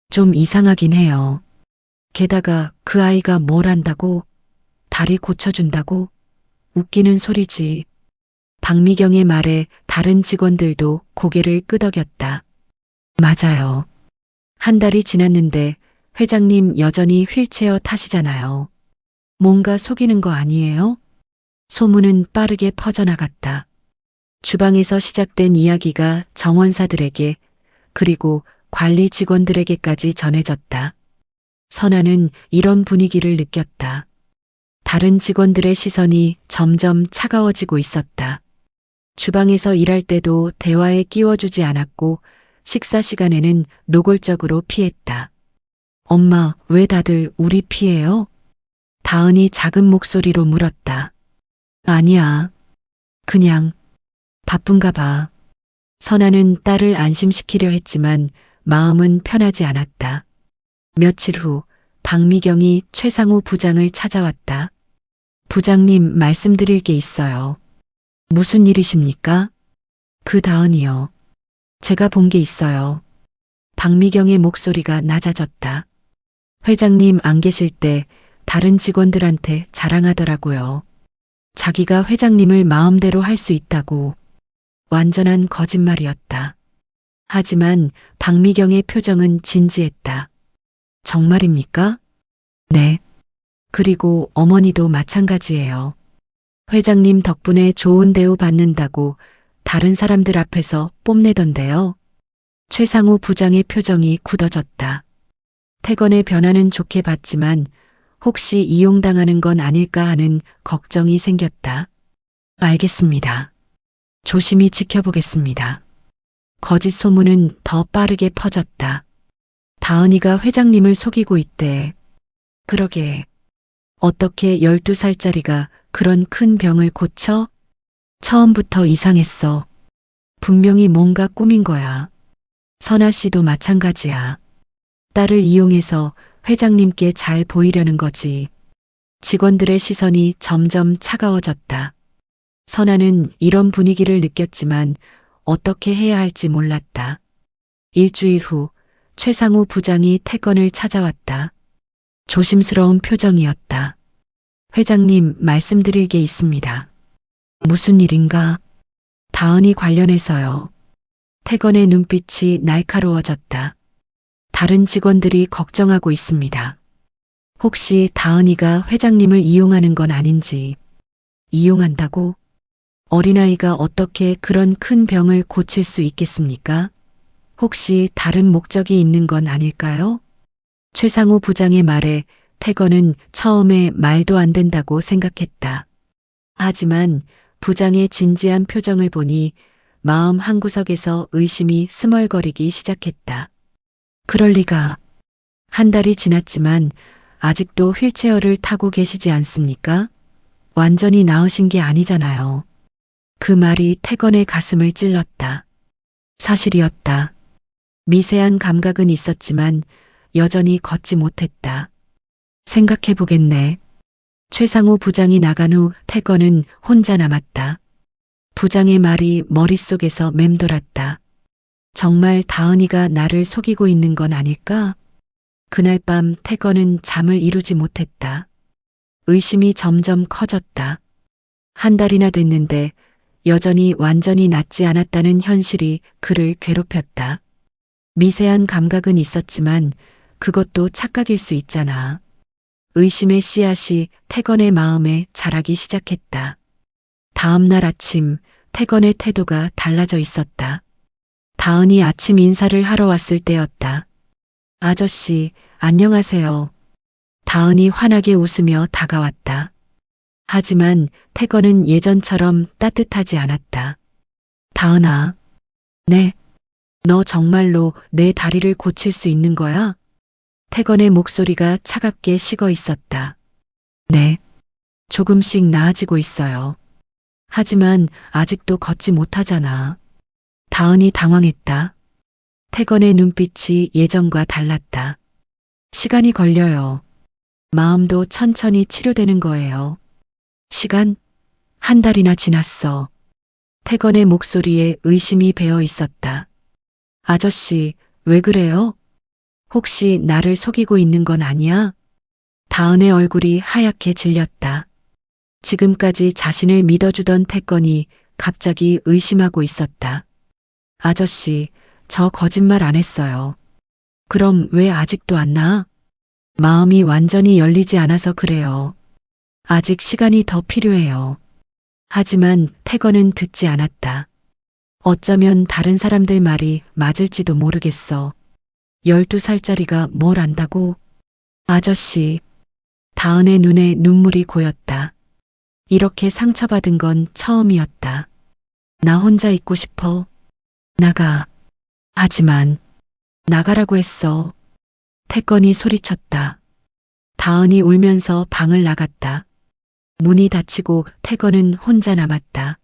좀 이상하긴 해요. 게다가 그 아이가 뭘 안다고? 다리 고쳐준다고? 웃기는 소리지. 박미경의 말에 다른 직원들도 고개를 끄덕였다. 맞아요. 한 달이 지났는데 회장님 여전히 휠체어 타시잖아요. 뭔가 속이는 거 아니에요? 소문은 빠르게 퍼져나갔다. 주방에서 시작된 이야기가 정원사들에게 그리고 관리 직원들에게까지 전해졌다. 선아는 이런 분위기를 느꼈다. 다른 직원들의 시선이 점점 차가워지고 있었다. 주방에서 일할 때도 대화에 끼워주지 않았고 식사 시간에는 노골적으로 피했다. 엄마, 왜 다들 우리 피해요? 다은이 작은 목소리로 물었다. 아니야. 그냥 바쁜가 봐. 선아는 딸을 안심시키려 했지만 마음은 편하지 않았다. 며칠 후 박미경이 최상우 부장을 찾아왔다. 부장님, 말씀드릴 게 있어요. 무슨 일이십니까? 그 다은이요. 제가 본 게 있어요. 박미경의 목소리가 낮아졌다. 회장님 안 계실 때 다른 직원들한테 자랑하더라고요. 자기가 회장님을 마음대로 할 수 있다고. 완전한 거짓말이었다. 하지만 박미경의 표정은 진지했다. 정말입니까? 네. 그리고 어머니도 마찬가지예요. 회장님 덕분에 좋은 대우 받는다고 다른 사람들 앞에서 뽐내던데요. 최상우 부장의 표정이 굳어졌다. 태건의 변화는 좋게 봤지만 혹시 이용당하는 건 아닐까 하는 걱정이 생겼다. 알겠습니다. 조심히 지켜보겠습니다. 거짓 소문은 더 빠르게 퍼졌다. 다은이가 회장님을 속이고 있대. 그러게. 어떻게 12살짜리가 그런 큰 병을 고쳐? 처음부터 이상했어. 분명히 뭔가 꾸민 거야. 선아 씨도 마찬가지야. 딸을 이용해서 회장님께 잘 보이려는 거지. 직원들의 시선이 점점 차가워졌다. 선아는 이런 분위기를 느꼈지만 어떻게 해야 할지 몰랐다. 일주일 후 최상우 부장이 태건을 찾아왔다. 조심스러운 표정이었다. 회장님, 말씀드릴 게 있습니다. 무슨 일인가? 다은이 관련해서요. 태건의 눈빛이 날카로워졌다. 다른 직원들이 걱정하고 있습니다. 혹시 다은이가 회장님을 이용하는 건 아닌지. 이용한다고? 어린아이가 어떻게 그런 큰 병을 고칠 수 있겠습니까? 혹시 다른 목적이 있는 건 아닐까요? 최상우 부장의 말에 태건은 처음에 말도 안 된다고 생각했다. 하지만 부장의 진지한 표정을 보니 마음 한구석에서 의심이 스멀거리기 시작했다. 그럴 리가. 한 달이 지났지만 아직도 휠체어를 타고 계시지 않습니까? 완전히 나으신 게 아니잖아요. 그 말이 태건의 가슴을 찔렀다. 사실이었다. 미세한 감각은 있었지만 여전히 걷지 못했다. 생각해보겠네. 최상우 부장이 나간 후 태건은 혼자 남았다. 부장의 말이 머릿속에서 맴돌았다. 정말 다은이가 나를 속이고 있는 건 아닐까? 그날 밤 태건은 잠을 이루지 못했다. 의심이 점점 커졌다. 한 달이나 됐는데 여전히 완전히 낫지 않았다는 현실이 그를 괴롭혔다. 미세한 감각은 있었지만 그것도 착각일 수 있잖아. 의심의 씨앗이 태건의 마음에 자라기 시작했다. 다음 날 아침 태건의 태도가 달라져 있었다. 다은이 아침 인사를 하러 왔을 때였다. 아저씨, 안녕하세요. 다은이 환하게 웃으며 다가왔다. 하지만 태건은 예전처럼 따뜻하지 않았다. 다은아. 네. 너 정말로 내 다리를 고칠 수 있는 거야? 태건의 목소리가 차갑게 식어 있었다. 네. 조금씩 나아지고 있어요. 하지만 아직도 걷지 못하잖아. 다은이 당황했다. 태건의 눈빛이 예전과 달랐다. 시간이 걸려요. 마음도 천천히 치료되는 거예요. 시간? 한 달이나 지났어. 태건의 목소리에 의심이 배어 있었다. 아저씨, 왜 그래요? 혹시 나를 속이고 있는 건 아니야? 다은의 얼굴이 하얗게 질렸다. 지금까지 자신을 믿어주던 태건이 갑자기 의심하고 있었다. 아저씨, 저 거짓말 안 했어요. 그럼 왜 아직도 안 나? 마음이 완전히 열리지 않아서 그래요. 아직 시간이 더 필요해요. 하지만 태건은 듣지 않았다. 어쩌면 다른 사람들 말이 맞을지도 모르겠어. 12살짜리가 뭘 안다고? 아저씨, 다은의 눈에 눈물이 고였다. 이렇게 상처받은 건 처음이었다. 나 혼자 있고 싶어. 나가. 하지만 나가라고 했어. 태건이 소리쳤다. 다은이 울면서 방을 나갔다. 문이 닫히고 태건은 혼자 남았다.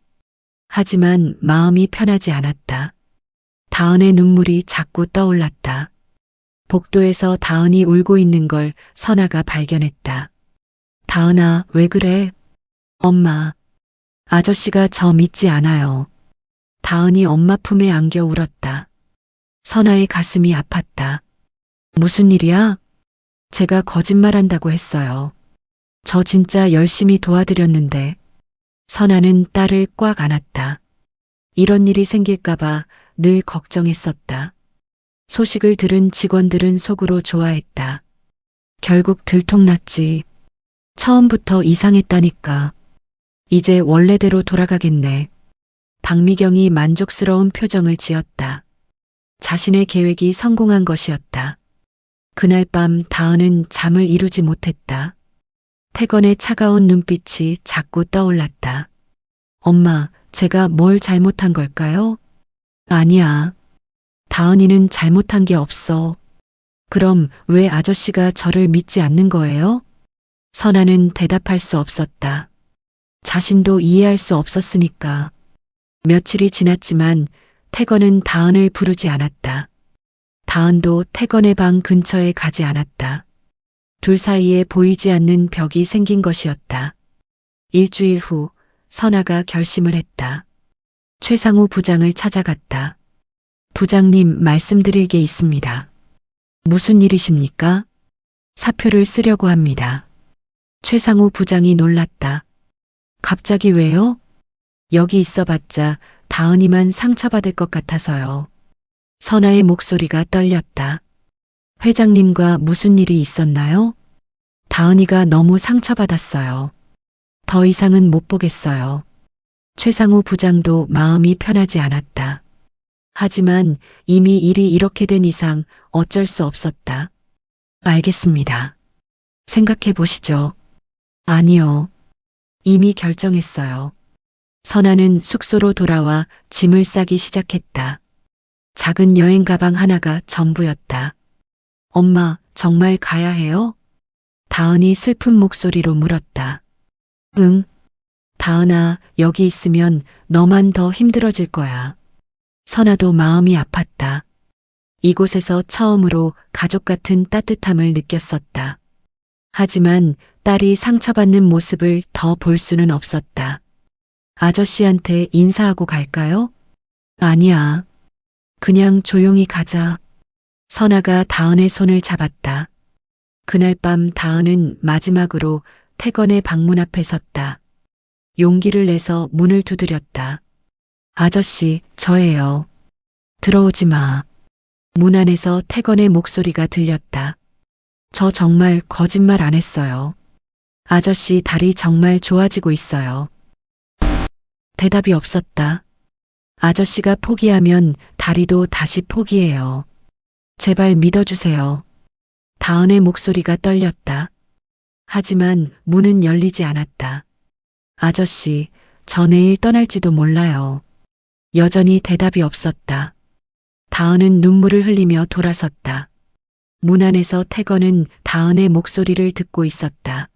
하지만 마음이 편하지 않았다. 다은의 눈물이 자꾸 떠올랐다. 복도에서 다은이 울고 있는 걸 선아가 발견했다. 다은아, 왜 그래? 엄마, 아저씨가 저 믿지 않아요. 다은이 엄마 품에 안겨 울었다. 선아의 가슴이 아팠다. 무슨 일이야? 제가 거짓말한다고 했어요. 저 진짜 열심히 도와드렸는데. 선아는 딸을 꽉 안았다. 이런 일이 생길까봐 늘 걱정했었다. 소식을 들은 직원들은 속으로 좋아했다. 결국 들통났지. 처음부터 이상했다니까. 이제 원래대로 돌아가겠네. 박미경이 만족스러운 표정을 지었다. 자신의 계획이 성공한 것이었다. 그날 밤 다은은 잠을 이루지 못했다. 태건의 차가운 눈빛이 자꾸 떠올랐다. 엄마, 제가 뭘 잘못한 걸까요? 아니야. 다은이는 잘못한 게 없어. 그럼 왜 아저씨가 저를 믿지 않는 거예요? 선아는 대답할 수 없었다. 자신도 이해할 수 없었으니까. 며칠이 지났지만 태건은 다은을 부르지 않았다. 다은도 태건의 방 근처에 가지 않았다. 둘 사이에 보이지 않는 벽이 생긴 것이었다. 일주일 후 선아가 결심을 했다. 최상우 부장을 찾아갔다. 부장님, 말씀드릴 게 있습니다. 무슨 일이십니까? 사표를 쓰려고 합니다. 최상우 부장이 놀랐다. 갑자기 왜요? 여기 있어봤자 다은이만 상처받을 것 같아서요. 선아의 목소리가 떨렸다. 회장님과 무슨 일이 있었나요? 다은이가 너무 상처받았어요. 더 이상은 못 보겠어요. 최상우 부장도 마음이 편하지 않았다. 하지만 이미 일이 이렇게 된 이상 어쩔 수 없었다. 알겠습니다. 생각해 보시죠. 아니요. 이미 결정했어요. 선아는 숙소로 돌아와 짐을 싸기 시작했다. 작은 여행 가방 하나가 전부였다. 엄마, 정말 가야 해요? 다은이 슬픈 목소리로 물었다. 응. 다은아, 여기 있으면 너만 더 힘들어질 거야. 선아도 마음이 아팠다. 이곳에서 처음으로 가족 같은 따뜻함을 느꼈었다. 하지만 딸이 상처받는 모습을 더 볼 수는 없었다. 아저씨한테 인사하고 갈까요? 아니야. 그냥 조용히 가자. 선아가 다은의 손을 잡았다. 그날 밤 다은은 마지막으로 태건의 방문 앞에 섰다. 용기를 내서 문을 두드렸다. 아저씨, 저예요. 들어오지 마. 문 안에서 태건의 목소리가 들렸다. 저 정말 거짓말 안 했어요. 아저씨 다리 정말 좋아지고 있어요. 대답이 없었다. 아저씨가 포기하면 다리도 다시 포기해요. 제발 믿어주세요. 다은의 목소리가 떨렸다. 하지만 문은 열리지 않았다. 아저씨, 저 내일 떠날지도 몰라요. 여전히 대답이 없었다. 다은은 눈물을 흘리며 돌아섰다. 문 안에서 태건은 다은의 목소리를 듣고 있었다.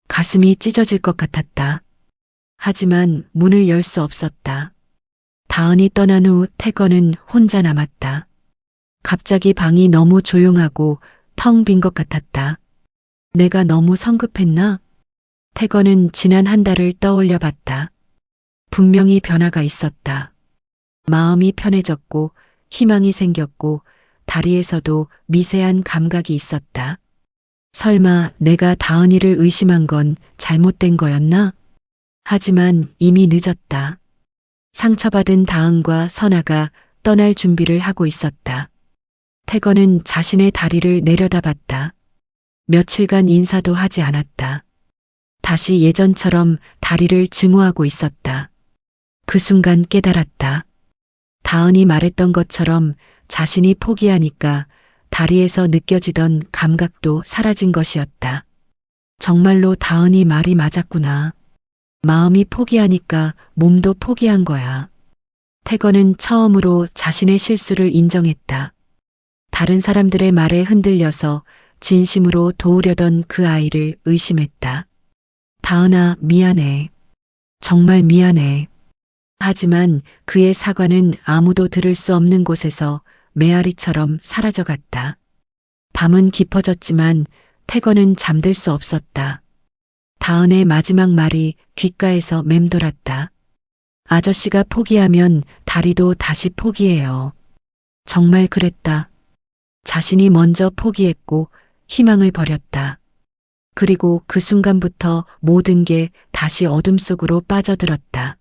가슴이 찢어질 것 같았다. 하지만 문을 열 수 없었다. 다은이 떠난 후 태건은 혼자 남았다. 갑자기 방이 너무 조용하고 텅 빈 것 같았다. 내가 너무 성급했나? 태건은 지난 한 달을 떠올려 봤다. 분명히 변화가 있었다. 마음이 편해졌고 희망이 생겼고 다리에서도 미세한 감각이 있었다. 설마 내가 다은이를 의심한 건 잘못된 거였나? 하지만 이미 늦었다. 상처받은 다은과 선아가 떠날 준비를 하고 있었다. 태건은 자신의 다리를 내려다봤다. 며칠간 인사도 하지 않았다. 다시 예전처럼 다리를 증오하고 있었다. 그 순간 깨달았다. 다은이 말했던 것처럼 자신이 포기하니까 다리에서 느껴지던 감각도 사라진 것이었다. 정말로 다은이 말이 맞았구나. 마음이 포기하니까 몸도 포기한 거야. 태건은 처음으로 자신의 실수를 인정했다. 다른 사람들의 말에 흔들려서 진심으로 도우려던 그 아이를 의심했다. 다은아, 미안해. 정말 미안해. 하지만 그의 사과는 아무도 들을 수 없는 곳에서 메아리처럼 사라져갔다. 밤은 깊어졌지만 태건은 잠들 수 없었다. 다은의 마지막 말이 귓가에서 맴돌았다. 아저씨가 포기하면 다리도 다시 포기해요. 정말 그랬다. 자신이 먼저 포기했고 희망을 버렸다. 그리고 그 순간부터 모든 게 다시 어둠 속으로 빠져들었다.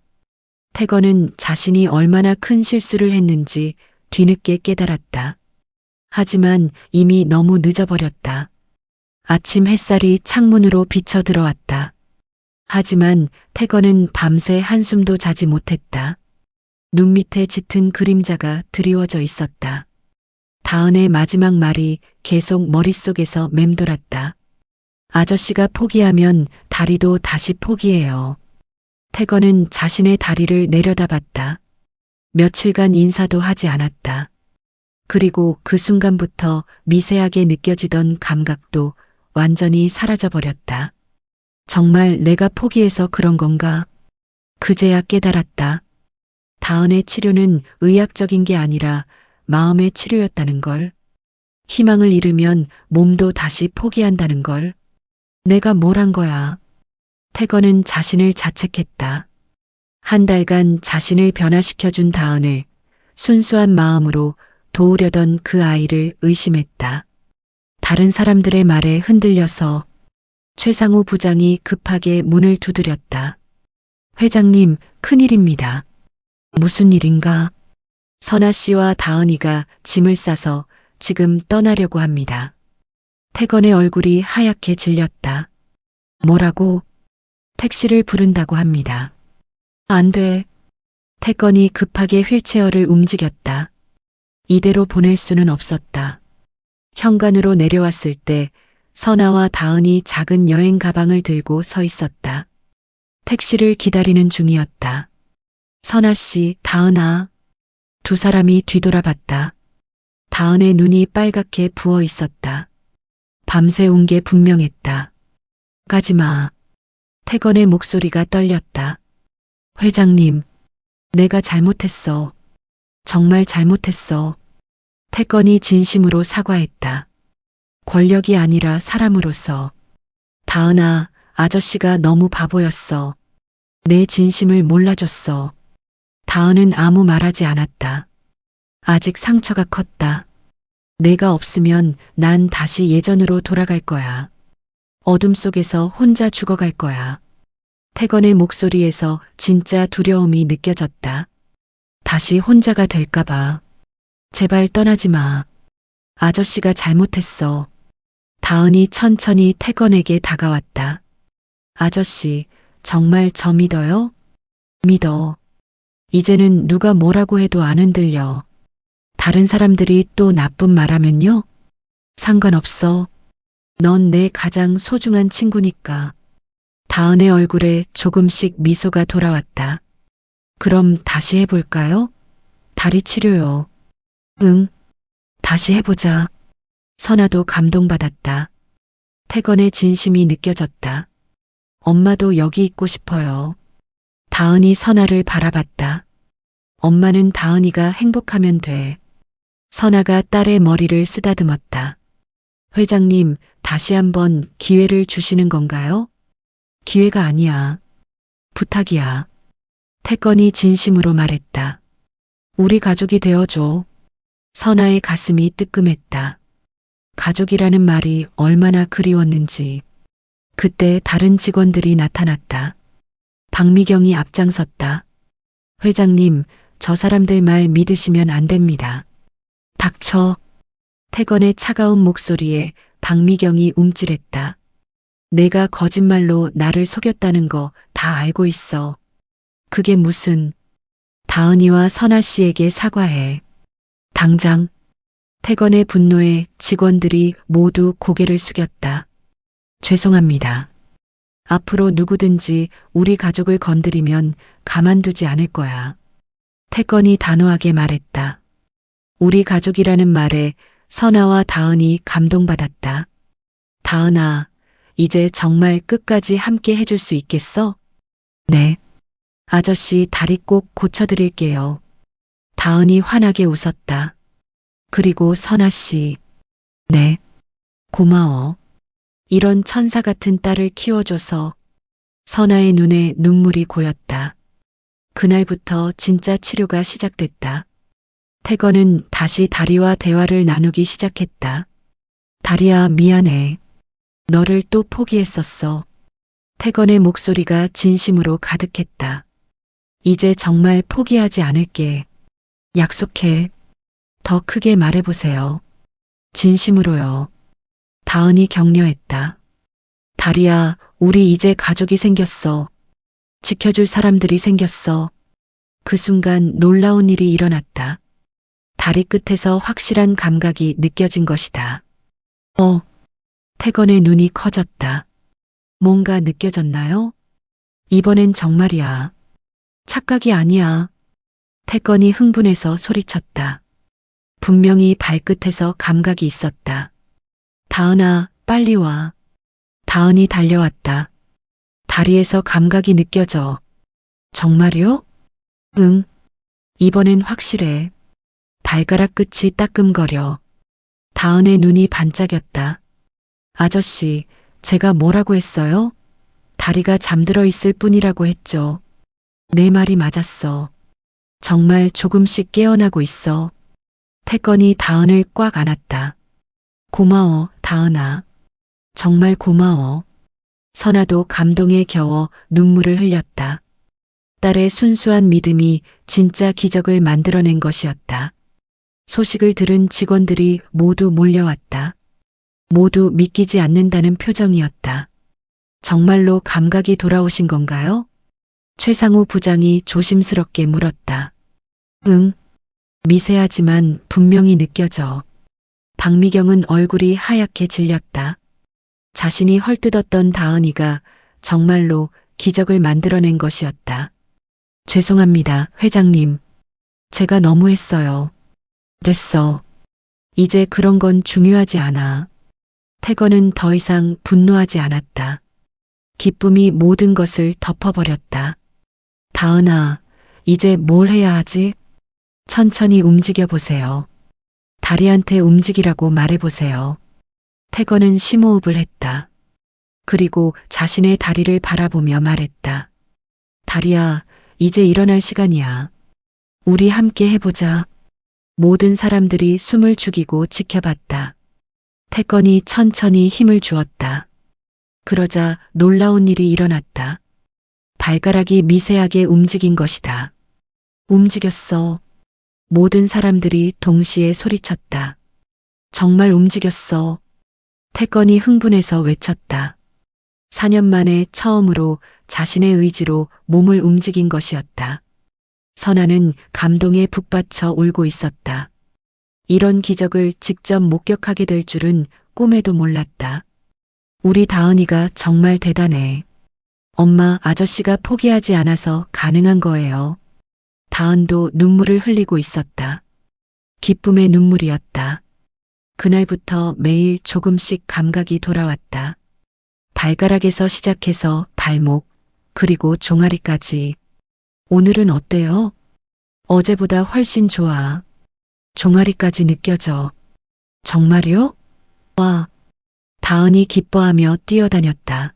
태건은 자신이 얼마나 큰 실수를 했는지 뒤늦게 깨달았다. 하지만 이미 너무 늦어버렸다. 아침 햇살이 창문으로 비쳐 들어왔다. 하지만 태건은 밤새 한숨도 자지 못했다. 눈 밑에 짙은 그림자가 드리워져 있었다. 다은의 마지막 말이 계속 머릿속에서 맴돌았다. 아저씨가 포기하면 다리도 다시 포기해요. 태건은 자신의 다리를 내려다봤다. 며칠간 인사도 하지 않았다. 그리고 그 순간부터 미세하게 느껴지던 감각도 완전히 사라져버렸다. 정말 내가 포기해서 그런 건가? 그제야 깨달았다. 다은의 치료는 의학적인 게 아니라 마음의 치료였다는 걸. 희망을 잃으면 몸도 다시 포기한다는 걸. 내가 뭘 한 거야? 태건은 자신을 자책했다. 한 달간 자신을 변화시켜준 다은을 순수한 마음으로 도우려던 그 아이를 의심했다. 다른 사람들의 말에 흔들려서 최상우 부장이 급하게 문을 두드렸다. 회장님, 큰일입니다. 무슨 일인가? 선아 씨와 다은이가 짐을 싸서 지금 떠나려고 합니다. 태건의 얼굴이 하얗게 질렸다. 뭐라고? 택시를 부른다고 합니다. 안 돼. 태건이 급하게 휠체어를 움직였다. 이대로 보낼 수는 없었다. 현관으로 내려왔을 때 선아와 다은이 작은 여행 가방을 들고 서 있었다. 택시를 기다리는 중이었다. 선아 씨, 다은아. 두 사람이 뒤돌아봤다. 다은의 눈이 빨갛게 부어 있었다. 밤새 온 게 분명했다. 가지마. 태건의 목소리가 떨렸다. 회장님, 내가 잘못했어. 정말 잘못했어. 태건이 진심으로 사과했다. 권력이 아니라 사람으로서. 다은아, 아저씨가 너무 바보였어. 내 진심을 몰라줬어. 다은은 아무 말하지 않았다. 아직 상처가 컸다. 내가 없으면 난 다시 예전으로 돌아갈 거야. 어둠 속에서 혼자 죽어갈 거야. 태건의 목소리에서 진짜 두려움이 느껴졌다. 다시 혼자가 될까봐. 제발 떠나지 마. 아저씨가 잘못했어. 다은이 천천히 태건에게 다가왔다. 아저씨, 정말 저 믿어요? 믿어. 이제는 누가 뭐라고 해도 안 흔들려. 다른 사람들이 또 나쁜 말하면요? 상관없어. 넌 내 가장 소중한 친구니까. 다은의 얼굴에 조금씩 미소가 돌아왔다. 그럼 다시 해볼까요? 다리 치료요. 응. 다시 해보자. 선아도 감동받았다. 태건의 진심이 느껴졌다. 엄마도 여기 있고 싶어요. 다은이 선아를 바라봤다. 엄마는 다은이가 행복하면 돼. 선아가 딸의 머리를 쓰다듬었다. 회장님, 다시 한번 기회를 주시는 건가요? 기회가 아니야. 부탁이야. 태건이 진심으로 말했다. 우리 가족이 되어줘. 선아의 가슴이 뜨끔했다. 가족이라는 말이 얼마나 그리웠는지. 그때 다른 직원들이 나타났다. 박미경이 앞장섰다. 회장님, 저 사람들 말 믿으시면 안 됩니다. 닥쳐. 태건의 차가운 목소리에 박미경이 움찔했다. 내가 거짓말로 나를 속였다는 거 다 알고 있어. 그게 무슨. 다은이와 선아 씨에게 사과해. 당장. 태건의 분노에 직원들이 모두 고개를 숙였다. 죄송합니다. 앞으로 누구든지 우리 가족을 건드리면 가만두지 않을 거야. 태건이 단호하게 말했다. 우리 가족이라는 말에 선아와 다은이 감동받았다. 다은아, 이제 정말 끝까지 함께 해줄 수 있겠어? 네. 아저씨 다리 꼭 고쳐드릴게요. 다은이 환하게 웃었다. 그리고 선아 씨. 네. 고마워. 이런 천사 같은 딸을 키워줘서. 선아의 눈에 눈물이 고였다. 그날부터 진짜 치료가 시작됐다. 태건은 다시 다리와 대화를 나누기 시작했다. 다리야, 미안해. 너를 또 포기했었어. 태건의 목소리가 진심으로 가득했다. 이제 정말 포기하지 않을게. 약속해. 더 크게 말해보세요. 진심으로요. 다은이 격려했다. 다리야, 우리 이제 가족이 생겼어. 지켜줄 사람들이 생겼어. 그 순간 놀라운 일이 일어났다. 다리 끝에서 확실한 감각이 느껴진 것이다. 태건의 눈이 커졌다. 뭔가 느껴졌나요? 이번엔 정말이야. 착각이 아니야. 태건이 흥분해서 소리쳤다. 분명히 발끝에서 감각이 있었다. 다은아, 빨리 와. 다은이 달려왔다. 다리에서 감각이 느껴져. 정말요? 응. 이번엔 확실해. 발가락 끝이 따끔거려. 다은의 눈이 반짝였다. 아저씨, 제가 뭐라고 했어요? 다리가 잠들어 있을 뿐이라고 했죠. 내 말이 맞았어. 정말 조금씩 깨어나고 있어. 태건이 다은을 꽉 안았다. 고마워, 다은아. 정말 고마워. 선아도 감동에 겨워 눈물을 흘렸다. 딸의 순수한 믿음이 진짜 기적을 만들어낸 것이었다. 소식을 들은 직원들이 모두 몰려왔다. 모두 믿기지 않는다는 표정이었다. 정말로 감각이 돌아오신 건가요? 최상우 부장이 조심스럽게 물었다. 응. 미세하지만 분명히 느껴져. 박미경은 얼굴이 하얗게 질렸다. 자신이 헐뜯었던 다은이가 정말로 기적을 만들어낸 것이었다. 죄송합니다, 회장님. 제가 너무했어요. 됐어. 이제 그런 건 중요하지 않아. 태건은 더 이상 분노하지 않았다. 기쁨이 모든 것을 덮어버렸다. 다은아, 이제 뭘 해야 하지? 천천히 움직여 보세요. 다리한테 움직이라고 말해보세요. 태건은 심호흡을 했다. 그리고 자신의 다리를 바라보며 말했다. 다리야, 이제 일어날 시간이야. 우리 함께 해보자. 모든 사람들이 숨을 죽이고 지켜봤다. 태건이 천천히 힘을 주었다. 그러자 놀라운 일이 일어났다. 발가락이 미세하게 움직인 것이다. 움직였어. 모든 사람들이 동시에 소리쳤다. 정말 움직였어. 태건이 흥분해서 외쳤다. 4년 만에 처음으로 자신의 의지로 몸을 움직인 것이었다. 선아는 감동에 북받쳐 울고 있었다. 이런 기적을 직접 목격하게 될 줄은 꿈에도 몰랐다. 우리 다은이가 정말 대단해. 엄마, 아저씨가 포기하지 않아서 가능한 거예요. 다은도 눈물을 흘리고 있었다. 기쁨의 눈물이었다. 그날부터 매일 조금씩 감각이 돌아왔다. 발가락에서 시작해서 발목, 그리고 종아리까지. 오늘은 어때요? 어제보다 훨씬 좋아. 종아리까지 느껴져. 정말요? 와. 다은이 기뻐하며 뛰어다녔다.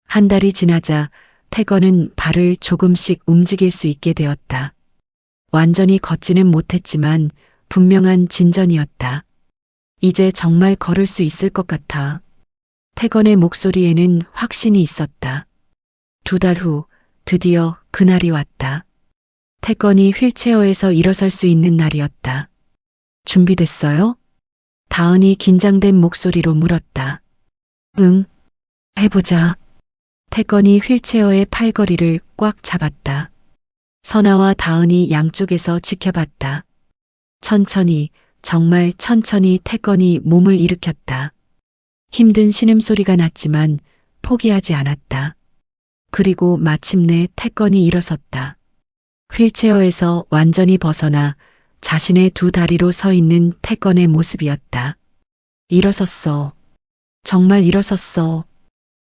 한 달이 지나자 태건은 발을 조금씩 움직일 수 있게 되었다. 완전히 걷지는 못했지만 분명한 진전이었다. 이제 정말 걸을 수 있을 것 같아. 태건의 목소리에는 확신이 있었다. 2달 후 드디어 그날이 왔다. 태건이 휠체어에서 일어설 수 있는 날이었다. 준비됐어요? 다은이 긴장된 목소리로 물었다. 응, 해보자. 태건이 휠체어의 팔걸이를 꽉 잡았다. 선아와 다은이 양쪽에서 지켜봤다. 천천히, 정말 천천히 태건이 몸을 일으켰다. 힘든 신음소리가 났지만 포기하지 않았다. 그리고 마침내 태건이 일어섰다. 휠체어에서 완전히 벗어나 자신의 2다리로 서 있는 태건의 모습이었다. 일어섰어. 정말 일어섰어.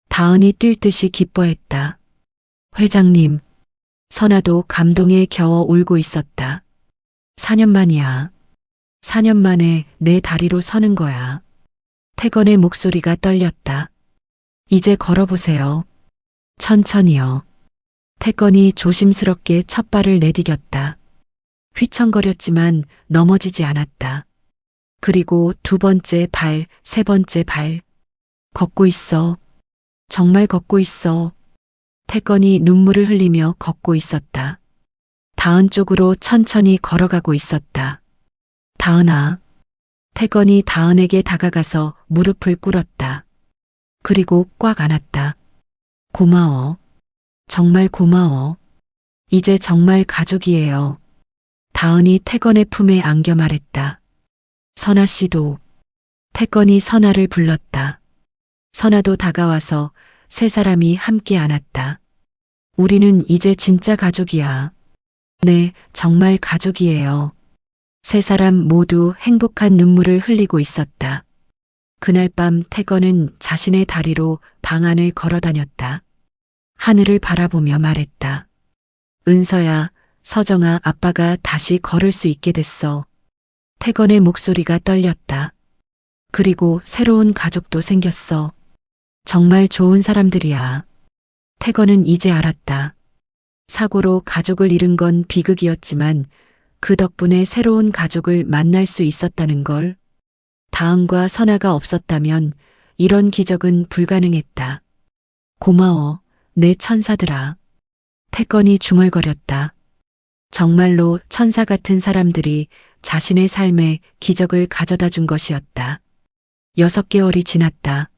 다은이 뛸 듯이 기뻐했다. 회장님, 선아도 감동에 겨워 울고 있었다. 4년 만이야. 4년 만에 내 다리로 서는 거야. 태건의 목소리가 떨렸다. 이제 걸어보세요. 천천히요. 태건이 조심스럽게 첫 발을 내디뎠다. 휘청거렸지만 넘어지지 않았다. 그리고 2번째 발, 3번째 발. 걷고 있어. 정말 걷고 있어. 태건이 눈물을 흘리며 걷고 있었다. 다은 쪽으로 천천히 걸어가고 있었다. 다은아. 태건이 다은에게 다가가서 무릎을 꿇었다. 그리고 꽉 안았다. 고마워. 정말 고마워. 이제 정말 가족이에요. 다은이 태건의 품에 안겨 말했다. 선아 씨도. 태건이 선아를 불렀다. 선아도 다가와서 3사람이 함께 안았다. 우리는 이제 진짜 가족이야. 네, 정말 가족이에요. 3사람 모두 행복한 눈물을 흘리고 있었다. 그날 밤 태건은 자신의 다리로 방 안을 걸어 다녔다. 하늘을 바라보며 말했다. 은서야, 서정아, 아빠가 다시 걸을 수 있게 됐어. 태건의 목소리가 떨렸다. 그리고 새로운 가족도 생겼어. 정말 좋은 사람들이야. 태건은 이제 알았다. 사고로 가족을 잃은 건 비극이었지만 그 덕분에 새로운 가족을 만날 수 있었다는 걸. 다은과 선아가 없었다면 이런 기적은 불가능했다. 고마워, 내 천사들아. 태건이 중얼거렸다. 정말로 천사 같은 사람들이 자신의 삶에 기적을 가져다 준 것이었다. 6개월이 지났다.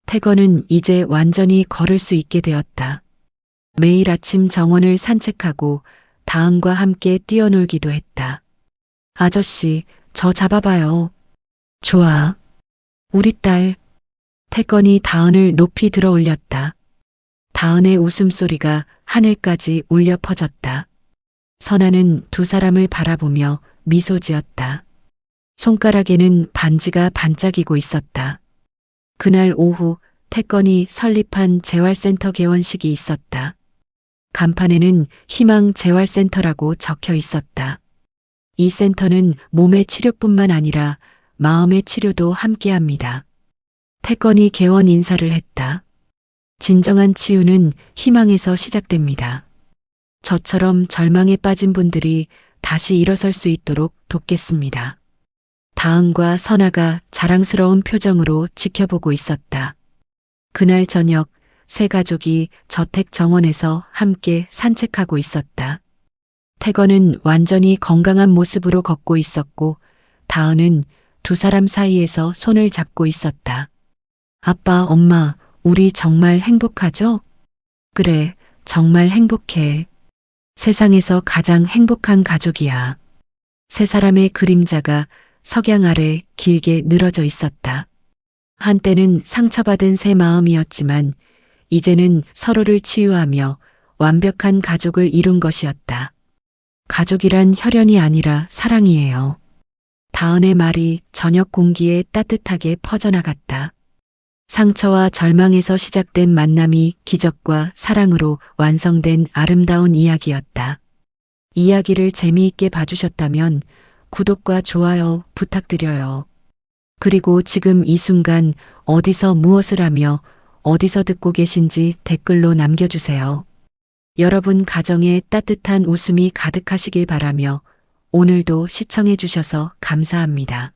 태건은 이제 완전히 걸을 수 있게 되었다. 매일 아침 정원을 산책하고 다은과 함께 뛰어놀기도 했다. 아저씨, 저 잡아봐요. 좋아. 우리 딸. 태건이 다은을 높이 들어 올렸다. 다은의 웃음소리가 하늘까지 울려 퍼졌다. 선아는 2사람을 바라보며 미소 지었다. 손가락에는 반지가 반짝이고 있었다. 그날 오후 태건이 설립한 재활센터 개원식이 있었다. 간판에는 희망 재활센터라고 적혀 있었다. 이 센터는 몸의 치료뿐만 아니라 마음의 치료도 함께합니다. 태건이 개원 인사를 했다. 진정한 치유는 희망에서 시작됩니다. 저처럼 절망에 빠진 분들이 다시 일어설 수 있도록 돕겠습니다. 다은과 선아가 자랑스러운 표정으로 지켜보고 있었다. 그날 저녁 3가족이 저택 정원에서 함께 산책하고 있었다. 태건은 완전히 건강한 모습으로 걷고 있었고 다은은 2사람 사이에서 손을 잡고 있었다. 아빠, 엄마, 우리 정말 행복하죠? 그래, 정말 행복해. 세상에서 가장 행복한 가족이야. 3사람의 그림자가 석양 아래 길게 늘어져 있었다. 한때는 상처받은 새 마음이었지만 이제는 서로를 치유하며 완벽한 가족을 이룬 것이었다. 가족이란 혈연이 아니라 사랑이에요. 다은의 말이 저녁 공기에 따뜻하게 퍼져나갔다. 상처와 절망에서 시작된 만남이 기적과 사랑으로 완성된 아름다운 이야기였다. 이야기를 재미있게 봐주셨다면 구독과 좋아요 부탁드려요. 그리고 지금 이 순간 어디서 무엇을 하며 어디서 듣고 계신지 댓글로 남겨주세요. 여러분 가정에 따뜻한 웃음이 가득하시길 바라며 오늘도 시청해 주셔서 감사합니다.